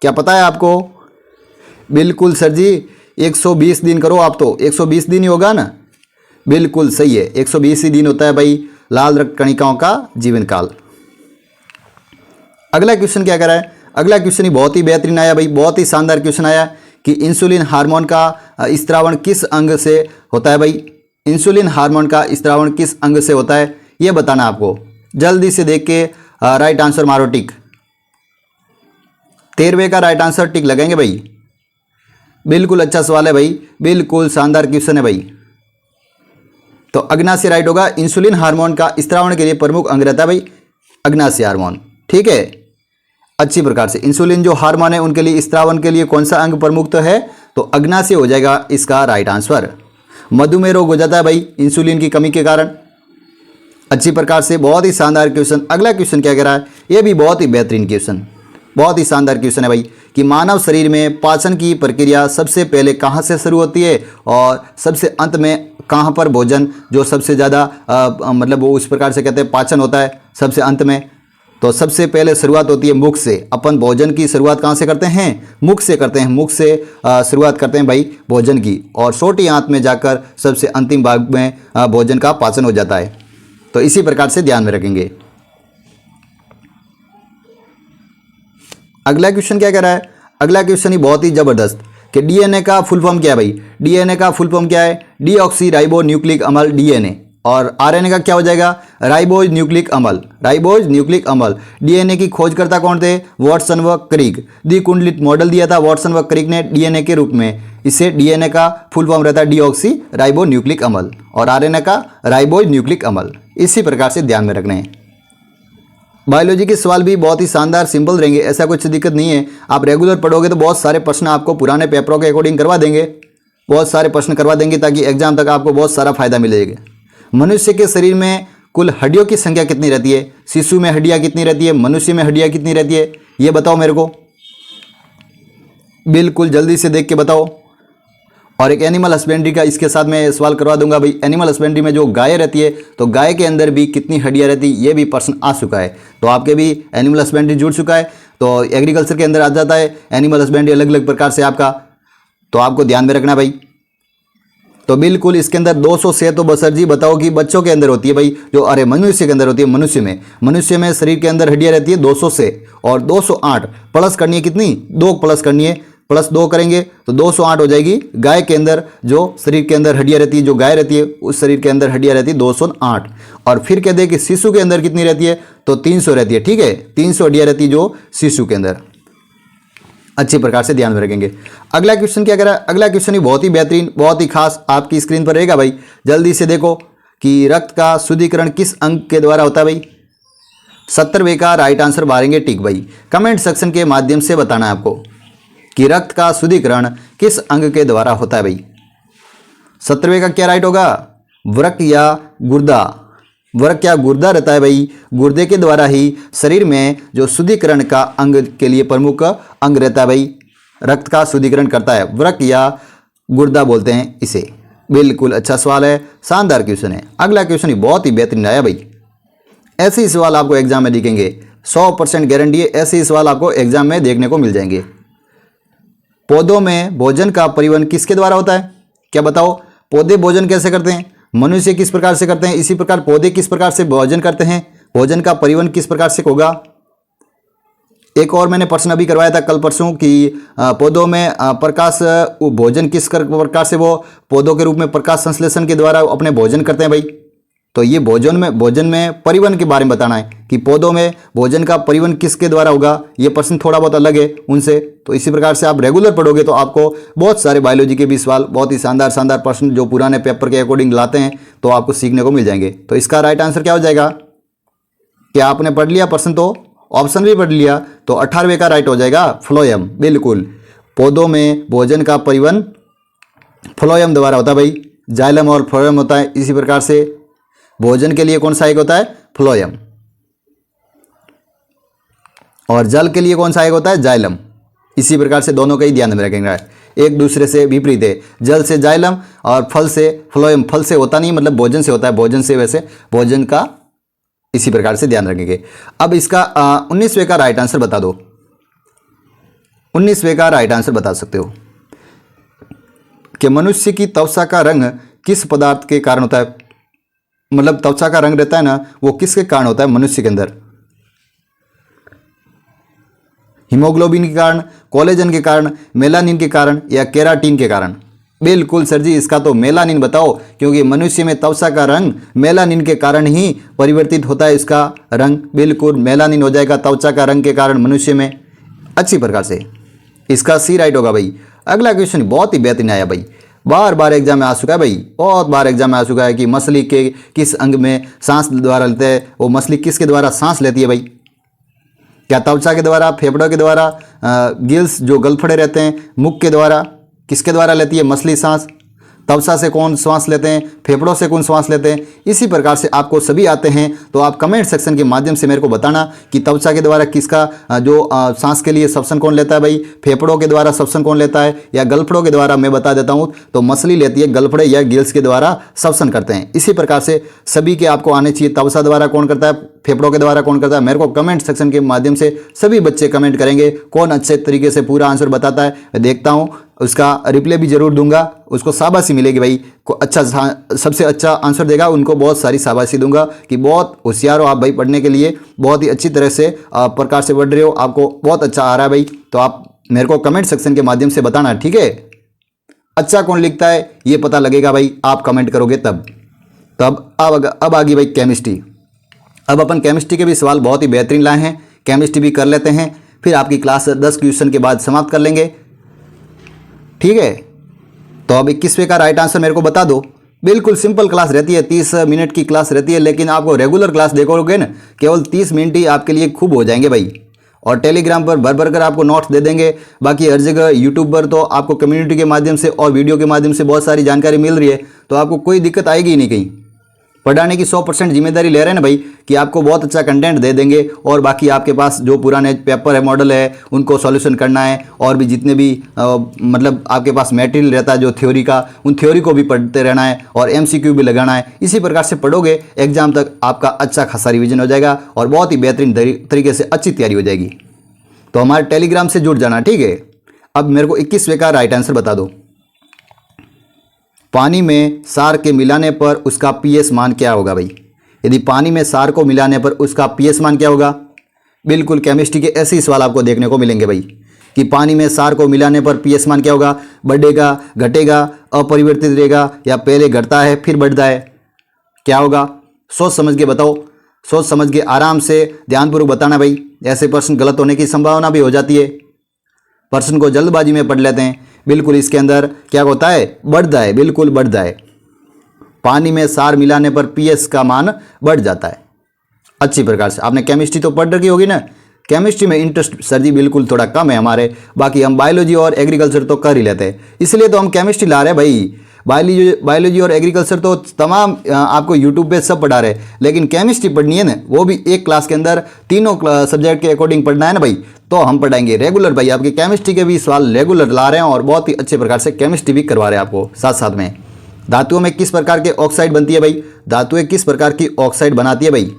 क्या पता है आपको? बिल्कुल सर जी, 120 दिन करो आप, तो 120 दिन ही होगा ना। बिल्कुल सही है, 120 ही दिन होता है भाई लाल रक्त कणिकाओं का जीवन काल। अगला क्वेश्चन क्या कह रहा है, अगला क्वेश्चन ही बहुत ही बेहतरीन आया भाई, बहुत ही शानदार क्वेश्चन आया कि इंसुलिन हार्मोन का स्त्रावण किस अंग से होता है भाई। इंसुलिन हार्मोन का स्त्रावण किस अंग से होता है ये बताना आपको। जल्दी से देख के राइट आंसर मारो टिक। 13वें का राइट आंसर टिक लगाएंगे भाई। बिल्कुल अच्छा सवाल है भाई, बिल्कुल शानदार क्वेश्चन है भाई। तो अग्नाशय राइट होगा। इंसुलिन हार्मोन का स्त्रावण के लिए प्रमुख अंग रहता है भाई अग्नाशय हार्मोन। ठीक है, अच्छी प्रकार से इंसुलिन जो हार्मोन है उनके लिए स्त्रावण के लिए कौन सा अंग प्रमुख तो है, तो अग्नाशय हो जाएगा इसका राइट आंसर। मधुमेह रोग हो जाता है भाई इंसुलिन की कमी के कारण। अच्छी प्रकार से, बहुत ही शानदार क्वेश्चन। अगला क्वेश्चन क्या कह रहा है, ये भी बहुत ही बेहतरीन क्वेश्चन, बहुत ही शानदार क्वेश्चन है भाई कि मानव शरीर में पाचन की प्रक्रिया सबसे पहले कहाँ से शुरू होती है और सबसे अंत में कहाँ पर भोजन जो सबसे ज़्यादा मतलब वो उस प्रकार से कहते हैं पाचन होता है सबसे अंत में। तो सबसे पहले शुरुआत होती है मुख से। अपन भोजन की शुरुआत कहाँ से करते हैं, मुख से करते हैं। मुख से शुरुआत करते हैं भाई भोजन की, और छोटी आंत में जाकर सबसे अंतिम भाग में भोजन का पाचन हो जाता है। तो इसी प्रकार से ध्यान में रखेंगे। अगला क्वेश्चन क्या कह रहा है, अगला क्वेश्चन ही बहुत ही जबरदस्त कि डीएनए का फुल फॉर्म क्या है भाई। डीएनए का फुल फॉर्म क्या है, डीऑक्सी राइबो न्यूक्लिक अम्ल डीएनए। और आरएनए का क्या हो जाएगा, राइबोज न्यूक्लिक अम्ल, राइबोज न्यूक्लिक अम्ल। डीएनए की खोजकर्ता कौन थे, वाटसन व क्रिक। द्विकुंडलित मॉडल दिया था वाटसन व क्रिक ने डीएनए के रूप में। इससे डीएनए का फुल फॉर्म रहता है डीऑक्सी राइबो न्यूक्लिक अम्ल और आरएनए का राइबोज न्यूक्लिक अम्ल। इसी प्रकार से ध्यान में रखना है। बायोलॉजी के सवाल भी बहुत ही शानदार सिंपल रहेंगे, ऐसा कुछ दिक्कत नहीं है। आप रेगुलर पढ़ोगे तो बहुत सारे प्रश्न आपको पुराने पेपरों के अकॉर्डिंग करवा देंगे, बहुत सारे प्रश्न करवा देंगे ताकि एग्जाम तक आपको बहुत सारा फायदा मिलेगा। मनुष्य के शरीर में कुल हड्डियों की संख्या कितनी रहती है, शिशु में हड्डियाँ कितनी रहती है, मनुष्य में हड्डियाँ कितनी रहती है, ये बताओ मेरे को। बिल्कुल जल्दी से देख के बताओ। और एक एनिमल हस्बेंड्री का इसके साथ मैं सवाल करवा दूंगा भाई। एनिमल हस्बेंड्री में जो गाय रहती है तो गाय के अंदर भी कितनी हड्डियां रहती है, ये भी प्रश्न आ चुका है। तो आपके भी एनिमल हस्बेंड्री जुड़ चुका है, तो एग्रीकल्चर के अंदर आ जाता है एनिमल हस्बेंड्री अलग अलग प्रकार से आपका, तो आपको ध्यान में रखना भाई। तो बिल्कुल इसके अंदर 200 से तो बसर जी बताओ कि बच्चों के अंदर होती है भाई, जो अरे मनुष्य के अंदर होती है। मनुष्य में शरीर के अंदर हड्डियां रहती है 200 से, और 208 प्लस करनी है कितनी, 2 प्लस करनी है, प्लस 2 करेंगे तो 208 हो जाएगी। गाय के अंदर जो शरीर के अंदर हड्डियां रहती है, जो गाय रहती है उस शरीर के अंदर हड्डियां रहती है 208। और फिर कह दे कि शिशु के अंदर कितनी रहती है, तो 300 रहती है। ठीक है, 300 हड्डियां रहती है जो शिशु के अंदर। अच्छी प्रकार से ध्यान में रखेंगे। अगला क्वेश्चन क्या कह रहा है, अगला क्वेश्चन ही बहुत ही बेहतरीन, बहुत ही खास, आपकी स्क्रीन पर रहेगा भाई। जल्दी से देखो कि रक्त का शुद्धिकरण किस अंग के द्वारा होता है भाई। 70वें का राइट आंसर मारेंगे टिक भाई। कमेंट सेक्शन के माध्यम से बताना है आपको कि रक्त का शुद्धिकरण किस अंग के द्वारा होता है भाई। 70वें का क्या राइट होगा, वृक्क या गुर्दा। वृक्क या गुर्दा रहता है भाई। गुर्दे के द्वारा ही शरीर में जो शुद्धिकरण का अंग के लिए प्रमुख अंग रहता है भाई, रक्त का शुद्धिकरण करता है, वृक्क या गुर्दा बोलते हैं इसे। बिल्कुल अच्छा सवाल है, शानदार क्वेश्चन है। अगला क्वेश्चन ही बहुत ही बेहतरीन आया भाई। ऐसे ही सवाल आपको एग्जाम में दिखेंगे, 100% गारंटी है, ऐसे ही सवाल आपको एग्जाम में देखने को मिल जाएंगे। पौधों में भोजन का परिवहन किसके द्वारा होता है, क्या बताओ। पौधे भोजन कैसे करते हैं, मनुष्य किस प्रकार से करते हैं, इसी प्रकार पौधे किस प्रकार से भोजन करते हैं, भोजन का परिवहन किस प्रकार से होगा। एक और मैंने प्रश्न अभी करवाया था कल परसों कि पौधों में प्रकाश भोजन किस प्रकार से वो पौधों के रूप में प्रकाश संश्लेषण के द्वारा अपने भोजन करते हैं भाई। तो ये भोजन में परिवहन के बारे में बताना है कि पौधों में भोजन का परिवहन किसके द्वारा होगा। ये प्रश्न थोड़ा बहुत अलग है उनसे, तो इसी प्रकार से आप रेगुलर पढ़ोगे तो आपको बहुत सारे बायोलॉजी के भी सवाल, बहुत ही शानदार शानदार प्रश्न जो पुराने पेपर के अकॉर्डिंग लाते हैं, तो आपको सीखने को मिल जाएंगे। तो इसका राइट आंसर क्या हो जाएगा, क्या आपने पढ़ लिया प्रश्न, तो ऑप्शन भी पढ़ लिया, तो 18वें का राइट हो जाएगा फ्लोएम। बिल्कुल, पौधों में भोजन का परिवहन फ्लोएम द्वारा होता है भाई। जाइलम और फ्लोएम होता है। इसी प्रकार से भोजन के लिए कौन सा एक होता है, फ्लोएम, और जल के लिए कौन सा एक होता है, जाइलम। इसी प्रकार से दोनों का ही ध्यान में रखेंगे, एक दूसरे से विपरीत है। जल से जाइलम और फल से फ्लोएम। फल से होता नहीं, मतलब भोजन से होता है, भोजन से वैसे भोजन का, इसी प्रकार से ध्यान रखेंगे। अब इसका 19वें का राइट आंसर बता दो। 19वें का राइट आंसर बता सकते हो कि मनुष्य की त्वचा का रंग किस पदार्थ के कारण होता है, मतलब त्वचा का रंग रहता है ना, वो किसके कारण होता है मनुष्य के अंदर। हीमोग्लोबिन के कारण, कोलेजन के कारण, मेलानिन के कारण या केराटिन के कारण? बिल्कुल सर जी, इसका तो मेलानिन बताओ, क्योंकि मनुष्य में त्वचा का रंग मेलानिन के कारण ही परिवर्तित होता है। इसका रंग बिल्कुल मेलानिन हो जाएगा त्वचा का रंग के कारण मनुष्य में। अच्छी प्रकार से इसका सी राइट होगा भाई। अगला क्वेश्चन बहुत ही बेहतरीन आया भाई, बार बार एग्जाम में आ चुका है भाई, बहुत बार एग्जाम में आ चुका है कि मछली के किस अंग में सांस द्वारा लेते हैं, वो मछली किसके द्वारा सांस लेती है भाई? क्या त्वचा के द्वारा, फेफड़ों के द्वारा, गिल्स जो गलफड़े रहते हैं, मुख के द्वारा? किसके द्वारा लेती है मछली सांस? त्वचा से कौन सांस लेते हैं, फेफड़ों से कौन सांस लेते हैं? इसी प्रकार से आपको सभी आते हैं, तो आप कमेंट सेक्शन के माध्यम से मेरे को बताना कि त्वचा के द्वारा किसका जो सांस के लिए श्वसन कौन लेता है भाई, फेफड़ों के द्वारा श्वसन कौन लेता है, या गलफड़ों के द्वारा? मैं बता देता हूँ, तो मछली लेती है गलफड़े या गिल्स के द्वारा श्वसन करते हैं। इसी प्रकार से सभी के आपको आने चाहिए। त्वचा द्वारा कौन करता है, फेफड़ों के द्वारा कौन करता है? मेरे को कमेंट सेक्शन के माध्यम से सभी बच्चे कमेंट करेंगे, कौन अच्छे तरीके से पूरा आंसर बताता है मैं देखता हूँ, उसका रिप्लाई भी जरूर दूंगा, उसको शाबाशी मिलेगी भाई। को अच्छा सबसे अच्छा आंसर देगा उनको बहुत सारी शाबाशी दूंगा कि बहुत होशियार हो आप भाई, पढ़ने के लिए बहुत ही अच्छी तरह से प्रकार से पढ़ रहे हो, आपको बहुत अच्छा आ रहा है भाई। तो आप मेरे को कमेंट सेक्शन के माध्यम से बताना, ठीक है? अच्छा कौन लिखता है ये पता लगेगा भाई, आप कमेंट करोगे तब। अब आ गई भाई केमिस्ट्री। अब अपन केमिस्ट्री के भी सवाल बहुत ही बेहतरीन लाए हैं, केमिस्ट्री भी कर लेते हैं, फिर आपकी क्लास 10 क्वेश्चन के बाद समाप्त कर लेंगे, ठीक है? तो अब 21वें का राइट आंसर मेरे को बता दो। बिल्कुल सिंपल क्लास रहती है, 30 मिनट की क्लास रहती है, लेकिन आपको रेगुलर क्लास देखोगे ना, केवल 30 मिनट ही आपके लिए खूब हो जाएंगे भाई। और टेलीग्राम पर भर भर कर आपको नोट्स दे देंगे, बाकी हर जगह यूट्यूब पर तो आपको कम्युनिटी के माध्यम से और वीडियो के माध्यम से बहुत सारी जानकारी मिल रही है, तो आपको कोई दिक्कत आएगी ही नहीं। कहीं पढ़ाने की 100% जिम्मेदारी ले रहे हैं ना भाई, कि आपको बहुत अच्छा कंटेंट दे देंगे, और बाकी आपके पास जो पुराने पेपर है, मॉडल है, उनको सॉल्यूशन करना है, और भी जितने भी मतलब आपके पास मटेरियल रहता है जो थ्योरी का, उन थ्योरी को भी पढ़ते रहना है, और MCQ भी लगाना है। इसी प्रकार से पढ़ोगे, एग्जाम तक आपका अच्छा खासा रिविजन हो जाएगा और बहुत ही बेहतरीन तरीके से अच्छी तैयारी हो जाएगी। तो हमारे टेलीग्राम से जुड़ जाना, ठीक है? अब मेरे को 21वें का राइट आंसर बता दो। पानी में सार के मिलाने पर उसका pH मान क्या होगा भाई? यदि पानी में सार को मिलाने पर उसका pH मान क्या होगा? बिल्कुल केमिस्ट्री के ऐसे ही सवाल आपको देखने को मिलेंगे भाई, कि पानी में सार को मिलाने पर pH मान क्या होगा? बढ़ेगा, घटेगा, अपरिवर्तित रहेगा, या पहले घटता है फिर बढ़ता है? क्या होगा? सोच समझ के बताओ, सोच समझ के आराम से ध्यानपूर्वक बताना भाई, ऐसे प्रश्न गलत होने की संभावना भी हो जाती है, प्रश्न को जल्दबाजी में पढ़ लेते हैं। बिल्कुल इसके अंदर क्या होता है? बढ़ता है, बिल्कुल बढ़ता है। पानी में सार मिलाने पर pH का मान बढ़ जाता है। अच्छी प्रकार से आपने केमिस्ट्री तो पढ़ रखी होगी ना, केमिस्ट्री में इंटरेस्ट सर जी बिल्कुल थोड़ा कम है हमारे, बाकी हम बायोलॉजी और एग्रीकल्चर तो कर ही लेते हैं, इसलिए तो हम केमिस्ट्री ला रहे हैं भाई। बायोलॉजी और एग्रीकल्चर तो तमाम आपको यूट्यूब पे सब पढ़ा रहे, लेकिन केमिस्ट्री पढ़नी है ना, वो भी एक क्लास के अंदर तीनों सब्जेक्ट के अकॉर्डिंग पढ़ना है ना भाई, तो हम पढ़ाएंगे रेगुलर भाई। आपके केमिस्ट्री के भी सवाल रेगुलर ला रहे हैं, और बहुत ही अच्छे प्रकार से केमिस्ट्री भी करवा रहे हैं आपको साथ साथ में। धातुओं में किस प्रकार के ऑक्साइड बनती है भाई? धातुएं किस प्रकार की ऑक्साइड बनाती है भाई?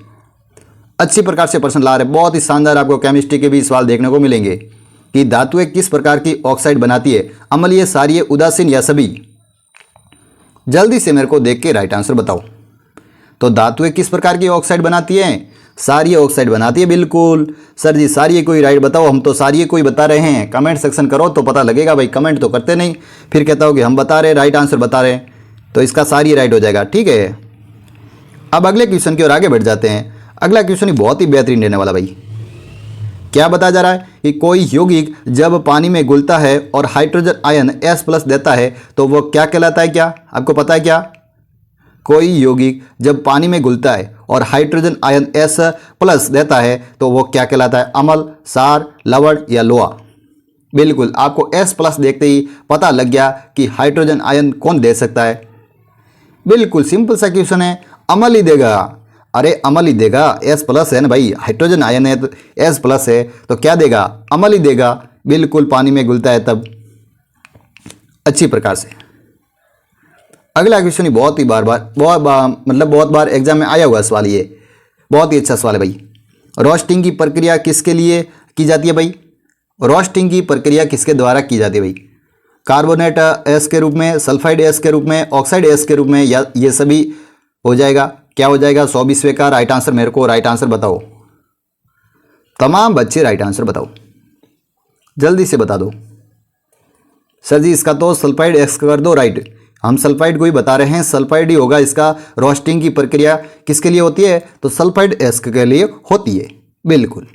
अच्छी प्रकार से प्रश्न ला रहे हैं, बहुत ही शानदार आपको केमिस्ट्री के भी सवाल देखने को मिलेंगे कि धातुएं किस प्रकार की ऑक्साइड बनाती है, अम्लीय, क्षारीय, उदासीन या सभी? जल्दी से मेरे को देख के राइट आंसर बताओ। तो धातुएं किस प्रकार की ऑक्साइड बनाती हैं? क्षारीय ऑक्साइड बनाती है। बिल्कुल सर जी, क्षारीय कोई राइट बताओ, हम तो क्षारीय कोई बता रहे हैं, कमेंट सेक्शन करो तो पता लगेगा भाई, कमेंट तो करते नहीं, फिर कहता हो कि हम बता रहे राइट आंसर बता रहे हैं, तो इसका क्षारीय राइट हो जाएगा, ठीक है? अब अगले क्वेश्चन की ओर आगे बढ़ जाते हैं। अगला क्वेश्चन बहुत ही बेहतरीन रहने वाला भाई। क्या बताया जा रहा है कि कोई यौगिक जब पानी में घुलता है और हाइड्रोजन आयन H+ देता है तो वो क्या कहलाता है? क्या आपको पता है? क्या कोई यौगिक जब पानी में घुलता है और हाइड्रोजन आयन H+ देता है तो वो क्या कहलाता है? अम्ल, सार, लवण या लोहा? बिल्कुल आपको H+ देखते ही पता लग गया कि हाइड्रोजन आयन कौन दे सकता है। बिल्कुल सिंपल सा क्वेश्चन है, अम्ल ही देगा। अरे अम्ल ही देगा, H+ है ना भाई, हाइड्रोजन आयन है तो H+ है तो क्या देगा? अम्ल ही देगा। बिल्कुल पानी में घुलता है तब। अच्छी प्रकार से अगला क्वेश्चन बहुत ही बहुत बार एग्जाम में आया हुआ सवाल, ये बहुत ही अच्छा सवाल है भाई। रोस्टिंग की प्रक्रिया किसके लिए की जाती है भाई? रोस्टिंग की प्रक्रिया किसके द्वारा की जाती है भाई? कार्बोनेट एस के रूप में, सल्फाइड एस के रूप में, ऑक्साइड एस के रूप में, या ये सभी हो जाएगा? क्या हो जाएगा? 120वें का राइट आंसर मेरे को राइट आंसर बताओ। तमाम बच्चे राइट आंसर बताओ। जल्दी से बता दो। सर जी इसका तो सल्फाइड एक्स कर दो, राइट। हम सल्फाइड को ही बता रहे हैं, सल्फाइड ही होगा इसका। रोस्टिंग की प्रक्रिया किसके लिए होती है? तो सल्फाइड एक्स के लिए होती है। बिल्कुल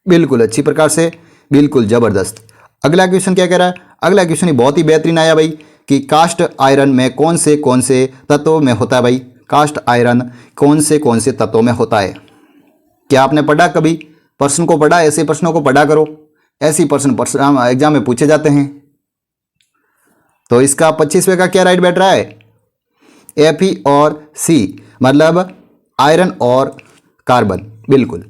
बिल्कुल अच्छी प्रकार से, बिल्कुल ज़बरदस्त। अगला क्वेश्चन क्या कह रहा है? अगला क्वेश्चन बहुत ही बेहतरीन आया भाई कि कास्ट आयरन में कौन से तत्वों में होता है भाई? कास्ट आयरन कौन से तत्वों में होता है? क्या आपने पढ़ा कभी? प्रश्न को पढ़ा? ऐसे प्रश्नों को पढ़ा करो, ऐसे प्रश्न एग्जाम में पूछे जाते हैं। तो इसका 25वें का क्या राइट बैठ रहा है? Fe और C, मतलब आयरन और कार्बन। बिल्कुल,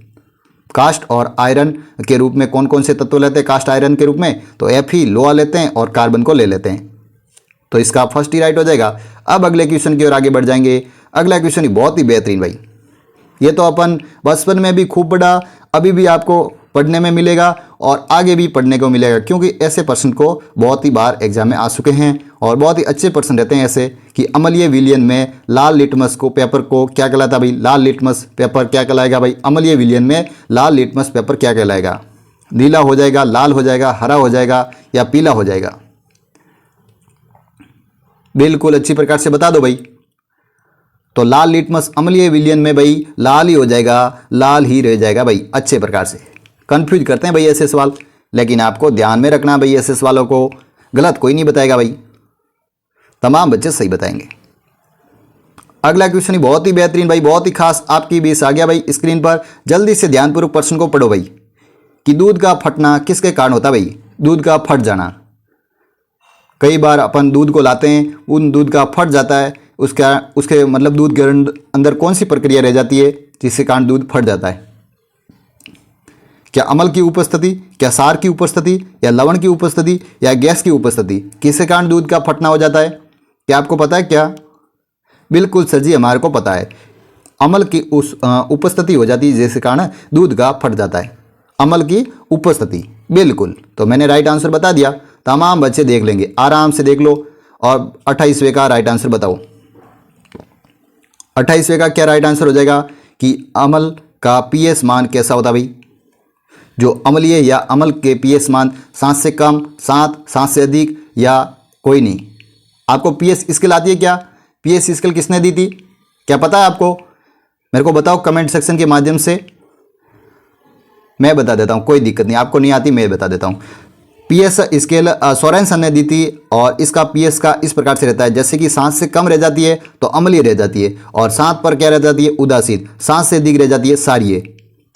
कास्ट और आयरन के रूप में कौन कौन से तत्व लेते हैं कास्ट आयरन के रूप में? तो Fe लोहा लेते हैं और कार्बन को ले लेते हैं। तो इसका फर्स्ट ही राइट हो जाएगा। अब अगले क्वेश्चन की ओर आगे बढ़ जाएंगे। अगला क्वेश्चन ही बहुत ही बेहतरीन भाई, ये तो अपन बचपन में भी खूब पढ़ा, अभी भी आपको पढ़ने में मिलेगा और आगे भी पढ़ने को मिलेगा, क्योंकि ऐसे प्रश्न को बहुत ही बार एग्जाम में आ चुके हैं और बहुत ही अच्छे प्रश्न रहते हैं ऐसे कि अम्लीय विलयन में लाल लिटमस को पेपर को क्या कहलाता भाई? लाल लिटमस पेपर क्या कहलाएगा भाई? अम्लीय विलयन में लाल लिटमस पेपर क्या कहलाएगा? नीला हो जाएगा, लाल हो जाएगा, हरा हो जाएगा या पीला हो जाएगा? बिल्कुल अच्छी प्रकार से बता दो भाई। तो लाल लिटमस अम्लीय विलयन में भाई लाल ही हो जाएगा, लाल ही रह जाएगा भाई। अच्छे प्रकार से कंफ्यूज करते हैं भाई ऐसे सवाल, लेकिन आपको ध्यान में रखना भाई, ऐसे सवालों को गलत कोई नहीं बताएगा भाई, तमाम बच्चे सही बताएंगे। अगला क्वेश्चन ही बहुत ही बेहतरीन भाई, बहुत ही खास आपकी बीस आ गया भाई स्क्रीन पर। जल्दी से ध्यानपूर्वक प्रश्न को पढ़ो भाई कि दूध का फटना किसके कारण होता है भाई? दूध का फट जाना। कई बार अपन दूध को लाते हैं, उन दूध का फट जाता है, उसके मतलब दूध के अंदर कौन सी प्रक्रिया रह जाती है जिसके कारण दूध फट जाता है? क्या अम्ल की उपस्थिति, क्या सार की उपस्थिति, या लवण की उपस्थिति, या गैस की उपस्थिति? किसके कारण दूध का फटना हो जाता है? क्या आपको पता है क्या? बिल्कुल सर जी हमारे को पता है, अम्ल की उस उपस्थिति हो जाती है जिसके कारण दूध का फट जाता है। अम्ल की उपस्थिति, बिल्कुल। तो मैंने राइट आंसर बता दिया, तमाम बच्चे देख लेंगे, आराम से देख लो। और 28वें का राइट आंसर बताओ। 28वें का क्या राइट आंसर हो जाएगा कि अम्ल का पीएच मान कैसा होता भाई? जो अम्लीय या अम्ल के पीएच मान 7 से कम, 7 से अधिक, या कोई नहीं? आपको पीएच स्केल आती है क्या? पीएच स्केल किसने दी थी? क्या पता है आपको? मेरे को बताओ कमेंट सेक्शन के माध्यम से, मैं बता देता हूँ, कोई दिक्कत नहीं। आपको नहीं आती मैं बता देता हूँ। पीएच स्केल सोरेनसन ने दी थी और इसका पीएच का इस प्रकार से रहता है, जैसे कि 7 से कम रह जाती है तो अम्लीय रह जाती है, और 7 पर क्या रह जाती है? उदासीन। 7 से अधिक रह जाती है क्षारीय।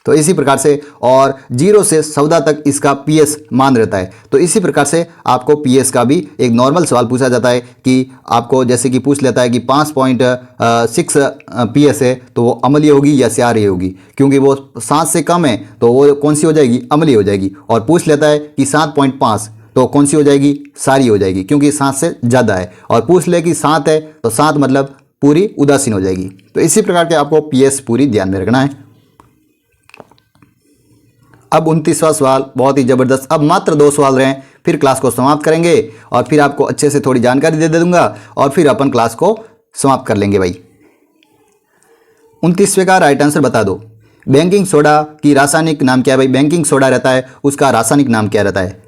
तो इसी प्रकार से, और 0 से 14 तक इसका पीएच मान रहता है। तो इसी प्रकार से आपको पीएच का भी एक नॉर्मल सवाल पूछा जाता है कि आपको जैसे कि पूछ लेता है कि 5.6 पीएच है तो वो अम्लीय होगी या क्षारीय होगी, क्योंकि वो 7 से कम है तो वो कौन सी हो जाएगी? अम्लीय हो जाएगी। और पूछ लेता है कि 7.5 तो कौन सी हो जाएगी? क्षारीय हो जाएगी, क्योंकि 7 से ज़्यादा है। और पूछ ले कि 7 है तो 7 मतलब पूरी उदासीन हो जाएगी। तो इसी प्रकार के आपको पीएच पूरी ध्यान में रखना है। अब 29वां सवाल बहुत ही ज़बरदस्त। अब मात्र 2 सवाल रहे, फिर क्लास को समाप्त करेंगे और फिर आपको अच्छे से थोड़ी जानकारी दे दूंगा और फिर अपन क्लास को समाप्त कर लेंगे भाई। 29वें का राइट आंसर बता दो। बेकिंग सोडा की रासायनिक नाम क्या है भाई? बेकिंग सोडा रहता है, उसका रासायनिक नाम क्या रहता है?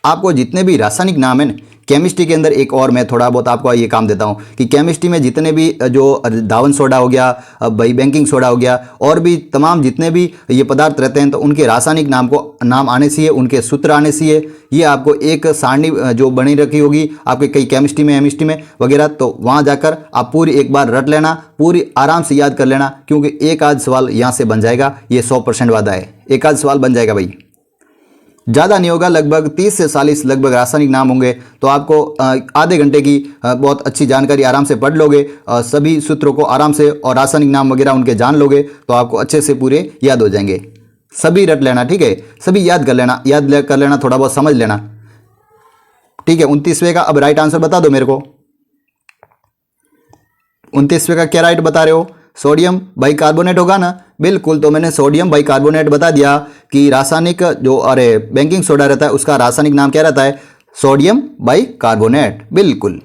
आपको जितने भी रासायनिक नाम है ना, केमिस्ट्री के अंदर एक और मैं थोड़ा बहुत आपको ये काम देता हूँ कि केमिस्ट्री में जितने भी जो दावन सोडा हो गया भाई, बेकिंग सोडा हो गया, और भी तमाम जितने भी ये पदार्थ रहते हैं तो उनके रासायनिक नाम आने चाहिए, उनके सूत्र आने चाहिए। ये आपको एक सारणी जो बनी रखी होगी आपके कई केमिस्ट्री में वगैरह, तो वहाँ जाकर आप पूरी एक बार रट लेना, पूरी आराम से याद कर लेना, क्योंकि एक आध सवाल यहाँ से बन जाएगा, ये 100% वादा है। एक आध सवाल बन जाएगा भाई, ज़्यादा नहीं होगा, लगभग 30 से 40 लगभग रासायनिक नाम होंगे। तो आपको आधे घंटे की बहुत अच्छी जानकारी आराम से पढ़ लोगे, सभी सूत्रों को आराम से और रासायनिक नाम वगैरह उनके जान लोगे तो आपको अच्छे से पूरे याद हो जाएंगे। सभी रट लेना, ठीक है? सभी याद कर लेना, थोड़ा बहुत समझ लेना, ठीक है? 29वें का अब राइट आंसर बता दो मेरे को। 29वें का क्या राइट बता रहे हो? सोडियम बाइकार्बोनेट होगा ना? बिल्कुल। तो मैंने सोडियम बाइकार्बोनेट बता दिया कि रासायनिक जो बेकिंग सोडा रहता है उसका रासायनिक नाम क्या रहता है? Sodium bicarbonate. बिल्कुल,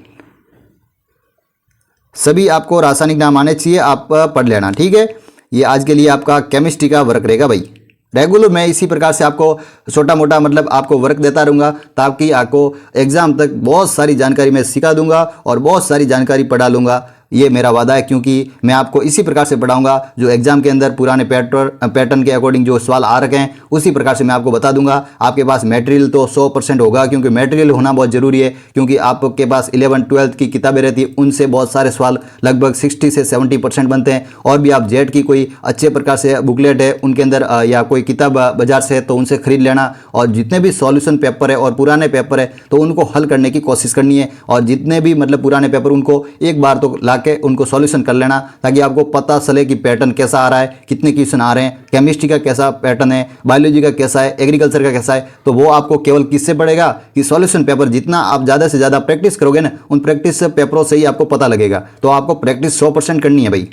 सभी आपको रासायनिक नाम आने चाहिए, आप पढ़ लेना, ठीक है? ये आज के लिए आपका केमिस्ट्री का वर्क रहेगा भाई। रेगुलर मैं इसी प्रकार से आपको छोटा मोटा मतलब आपको वर्क देता रहूँगा, ताकि आपको एग्ज़ाम तक बहुत सारी जानकारी मैं सिखा दूंगा और बहुत सारी जानकारी पढ़ा लूँगा। ये मेरा वादा है, क्योंकि मैं आपको इसी प्रकार से पढ़ाऊंगा जो एग्जाम के अंदर पुराने पैटर्न के अकॉर्डिंग जो सवाल आ रखे हैं उसी प्रकार से मैं आपको बता दूंगा। आपके पास मटेरियल तो 100% होगा, क्योंकि मटेरियल होना बहुत ज़रूरी है, क्योंकि आपके पास 11-12 की किताबें रहती है, उनसे बहुत सारे सवाल लगभग 60 से 70% बनते हैं। और भी आप जेट की कोई अच्छे प्रकार से बुकलेट है उनके अंदर या कोई किताब बाजार से है तो उनसे खरीद लेना, और जितने भी सॉल्यूशन पेपर है और पुराने पेपर है तो उनको हल करने की कोशिश करनी है, और जितने भी मतलब पुराने पेपर उनको एक बार तो ला के उनको सॉल्यूशन कर लेना, ताकि आपको पता चले कि पैटर्न कैसा आ रहा है, कितने क्वेश्चन आ रहे हैं, केमिस्ट्री का कैसा पैटर्न है, बायोलॉजी का कैसा है, एग्रीकल्चर का कैसा है। तो वो आपको केवल किससे पड़ेगा कि सॉल्यूशन पेपर जितना आप ज़्यादा से ज़्यादा प्रैक्टिस करोगे ना, उन प्रैक्टिस पेपरों से ही आपको पता लगेगा। तो आपको प्रैक्टिस 100% करनी है भाई।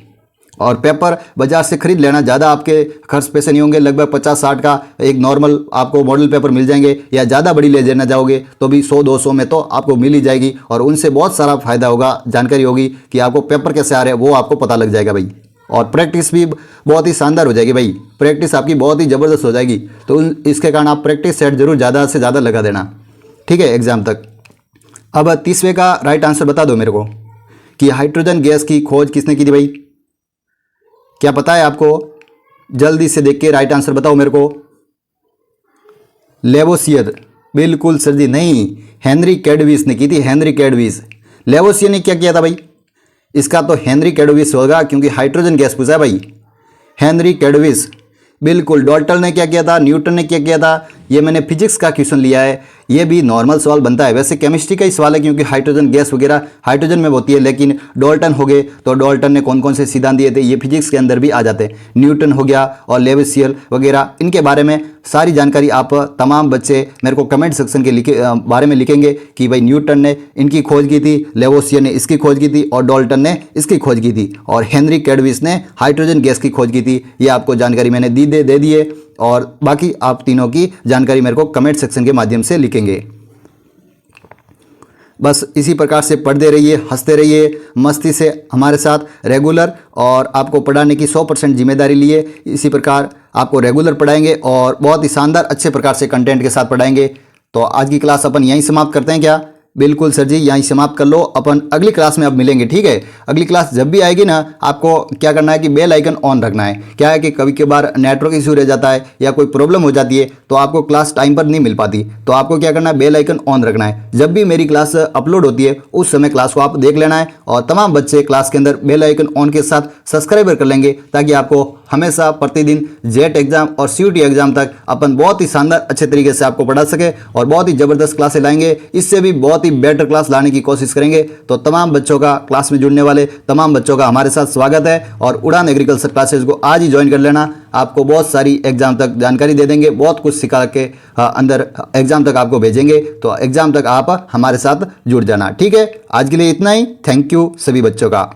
और पेपर बाजार से खरीद लेना, ज़्यादा आपके खर्च पैसे नहीं होंगे, लगभग 50-60 का एक नॉर्मल आपको मॉडल पेपर मिल जाएंगे, या ज़्यादा बड़ी ले लेना जाओगे तो भी 100-200 में तो आपको मिल ही जाएगी, और उनसे बहुत सारा फायदा होगा, जानकारी होगी कि आपको पेपर कैसे आ रहे हैं वो आपको पता लग जाएगा भाई। और प्रैक्टिस भी बहुत ही शानदार हो जाएगी भाई, प्रैक्टिस आपकी बहुत ही ज़बरदस्त हो जाएगी। तो इसके कारण आप प्रैक्टिस सेट जरूर ज़्यादा से ज़्यादा लगा देना, ठीक है, एग्ज़ाम तक। अब 30वें का राइट आंसर बता दो मेरे को कि हाइड्रोजन गैस की खोज किसने की थी भाई? क्या पता है आपको? जल्दी से देख के राइट आंसर बताओ मेरे को। लेवोसियर, बिल्कुल सर जी नहीं, हेनरी कैडविस ने की थी, हेनरी कैडविस। लेवोसियर ने क्या किया था भाई? इसका तो हेनरी कैडविस होगा, क्योंकि हाइड्रोजन गैस पूछा है भाई। हेनरी कैडविस, बिल्कुल। डाल्टन ने क्या किया था? न्यूटन ने क्या किया था? ये मैंने फिजिक्स का क्वेश्चन लिया है, ये भी नॉर्मल सवाल बनता है, वैसे केमिस्ट्री का ही सवाल है, क्योंकि हाइड्रोजन गैस वगैरह हाइड्रोजन में होती है। लेकिन डाल्टन हो गए तो डाल्टन ने कौन कौन से सिद्धांत दिए थे ये फिजिक्स के अंदर भी आ जाते हैं। न्यूटन हो गया और लेविसियर वगैरह, इनके बारे में सारी जानकारी आप तमाम बच्चे मेरे को कमेंट सेक्शन के बारे में लिखेंगे कि भाई न्यूटन ने इनकी खोज की थी, लेवोसियर ने इसकी खोज की थी, और डाल्टन ने इसकी खोज की थी, और हेनरी कैडविस ने हाइड्रोजन गैस की खोज की थी। ये आपको जानकारी मैंने दे दी है, और बाकी आप तीनों की जानकारी मेरे को कमेंट सेक्शन के माध्यम से लिखेंगे। बस इसी प्रकार से पढ़ते रहिए, हंसते रहिए, मस्ती से हमारे साथ रेगुलर, और आपको पढ़ाने की 100% जिम्मेदारी लिए इसी प्रकार आपको रेगुलर पढ़ाएंगे, और बहुत ही शानदार अच्छे प्रकार से कंटेंट के साथ पढ़ाएंगे। तो आज की क्लास अपन यहीं समाप्त करते हैं क्या? बिल्कुल सर जी, यहीं समाप्त कर लो, अपन अगली क्लास में अब मिलेंगे, ठीक है। अगली क्लास जब भी आएगी ना, आपको क्या करना है कि बेल आइकन ऑन रखना है। क्या है कि कभी कभार नेटवर्क इशू रह जाता है या कोई प्रॉब्लम हो जाती है तो आपको क्लास टाइम पर नहीं मिल पाती, तो आपको क्या करना है, बेल आइकन ऑन रखना है। जब भी मेरी क्लास अपलोड होती है उस समय क्लास को आप देख लेना है, और तमाम बच्चे क्लास के अंदर बेल आइकन ऑन के साथ सब्सक्राइबर कर लेंगे, ताकि आपको हमेशा प्रतिदिन जेट एग्जाम और CUET एग्जाम तक अपन बहुत ही शानदार अच्छे तरीके से आपको पढ़ा सके, और बहुत ही ज़बरदस्त क्लासें लाएंगे, इससे भी बहुत ही बेटर क्लास लाने की कोशिश करेंगे। तो तमाम बच्चों का, क्लास में जुड़ने वाले तमाम बच्चों का हमारे साथ स्वागत है, और उड़ान एग्रीकल्चर क्लासेज को आज ही ज्वाइन कर लेना। आपको बहुत सारी एग्जाम तक जानकारी दे देंगे, बहुत कुछ सिखा के अंदर एग्जाम तक आपको भेजेंगे, तो एग्जाम तक आप हमारे साथ जुड़ जाना, ठीक है। आज के लिए इतना ही, थैंक यू सभी बच्चों का।